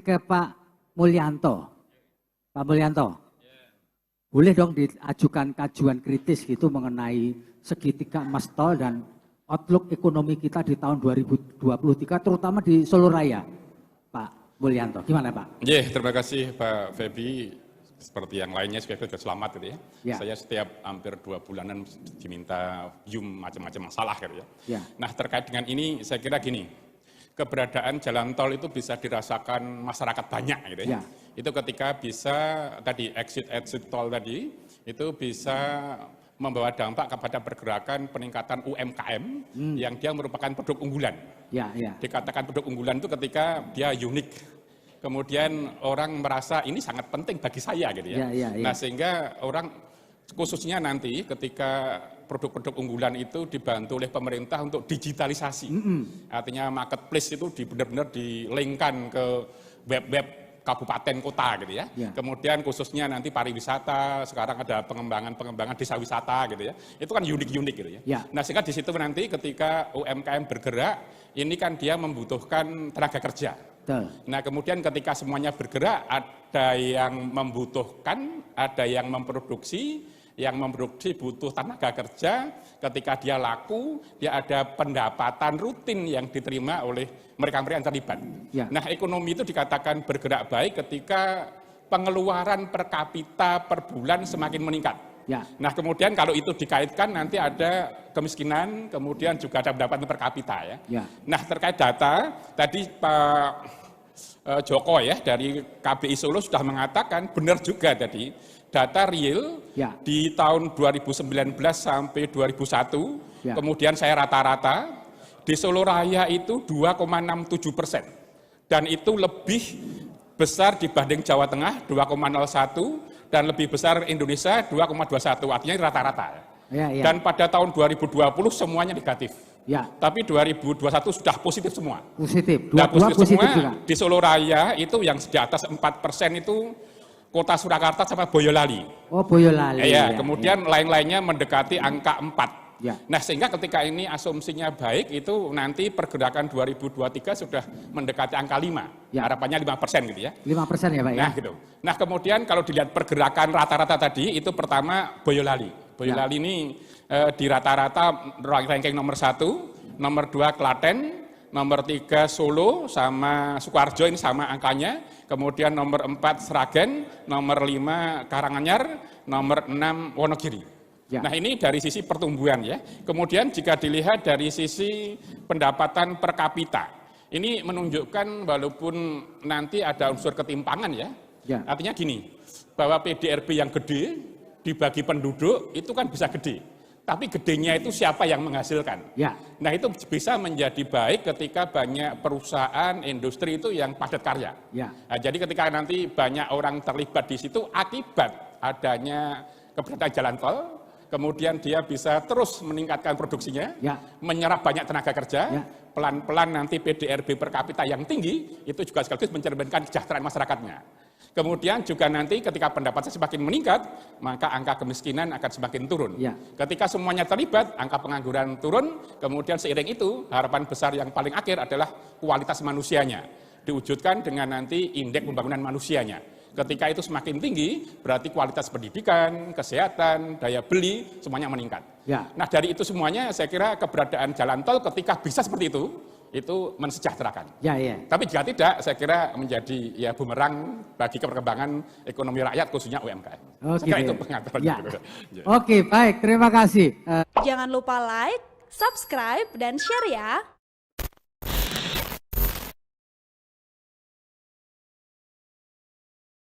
ke Pak Mulyanto. Pak Mulyanto, boleh dong diajukan kajuan kritis gitu mengenai segitiga emas tol dan outlook ekonomi kita di tahun 2023, terutama di Solo Raya, Pak Mulyanto. Gimana Pak? Terima kasih Pak Febi. Seperti yang lainnya, supaya juga selamat gitu ya. Saya setiap hampir 2 bulanan diminta macam-macam masalah gitu ya. Nah terkait dengan ini saya kira gini, keberadaan jalan tol itu bisa dirasakan masyarakat banyak gitu ya. Itu ketika bisa tadi exit tol tadi itu bisa membawa dampak kepada pergerakan peningkatan UMKM yang dia merupakan produk unggulan. Dikatakan produk unggulan itu ketika dia unik. Kemudian orang merasa ini sangat penting bagi saya gitu ya. Nah sehingga orang khususnya nanti ketika produk-produk unggulan itu dibantu oleh pemerintah untuk digitalisasi. Artinya marketplace itu benar-benar dilengkan ke web-web kabupaten kota gitu ya. Kemudian khususnya nanti pariwisata, sekarang ada pengembangan desa wisata gitu ya. Itu kan unik-unik gitu ya. Nah sehingga di situ nanti ketika UMKM bergerak, ini kan dia membutuhkan tenaga kerja. Nah kemudian ketika semuanya bergerak, ada yang membutuhkan, ada yang memproduksi butuh tenaga kerja, ketika dia laku, dia ada pendapatan rutin yang diterima oleh mereka-mereka yang terlibat. Nah ekonomi itu dikatakan bergerak baik ketika pengeluaran per kapita per bulan semakin meningkat. Nah kemudian kalau itu dikaitkan nanti ada kemiskinan, kemudian juga ada pendapatan per kapita ya. Nah terkait data, tadi Pak Joko ya dari KBI Solo sudah mengatakan benar juga tadi, data real di tahun 2019 sampai 2001, kemudian saya rata-rata, di Solo Raya itu 2,67%, dan itu lebih besar dibanding Jawa Tengah 2,01%, dan lebih besar Indonesia 2,21%, artinya rata-rata. Dan pada tahun 2020 semuanya negatif. Tapi 2021 sudah positif semua. Positif semua juga. Di Solo Raya itu yang di atas 4% itu Kota Surakarta sama Boyolali. Oh Boyolali. Kemudian lain-lainnya mendekati angka 4. Nah sehingga ketika ini asumsinya baik itu nanti pergerakan 2023 sudah mendekati angka 5. Harapannya 5% gitu ya. 5% ya Pak ya. Nah gitu. Nah kemudian kalau dilihat pergerakan rata-rata tadi itu pertama Boyolali. Boyolali ini di rata-rata ranking nomor 1, nomor 2 Klaten, nomor 3 Solo sama Sukoharjo ini sama angkanya, kemudian nomor 4 Sragen, nomor 5 Karanganyar, nomor 6 Wonogiri. Nah ini dari sisi pertumbuhan ya. Kemudian jika dilihat dari sisi pendapatan per kapita, ini menunjukkan walaupun nanti ada unsur ketimpangan ya. Artinya gini, bahwa PDRB yang gede dibagi penduduk itu kan bisa gede. Tapi gedenya itu siapa yang menghasilkan. Nah itu bisa menjadi baik ketika banyak perusahaan, industri itu yang padat karya. Nah, jadi ketika nanti banyak orang terlibat di situ akibat adanya keberadaan jalan tol, kemudian dia bisa terus meningkatkan produksinya, menyerap banyak tenaga kerja, pelan-pelan nanti PDRB per kapita yang tinggi, itu juga sekaligus mencerminkan kesejahteraan masyarakatnya. Kemudian juga nanti ketika pendapatan semakin meningkat, maka angka kemiskinan akan semakin turun. Ketika semuanya terlibat, angka pengangguran turun, kemudian seiring itu harapan besar yang paling akhir adalah kualitas manusianya. Diwujudkan dengan nanti indeks pembangunan manusianya. Ketika itu semakin tinggi, berarti kualitas pendidikan, kesehatan, daya beli, semuanya meningkat. Nah dari itu semuanya saya kira keberadaan jalan tol ketika bisa seperti itu mensejahterakan. Tapi jika tidak, saya kira menjadi ya bumerang bagi perkembangan ekonomi rakyat khususnya UMKM. Saya kira itu pengaturan. Oke, baik, terima kasih. Jangan lupa like, subscribe, dan share ya.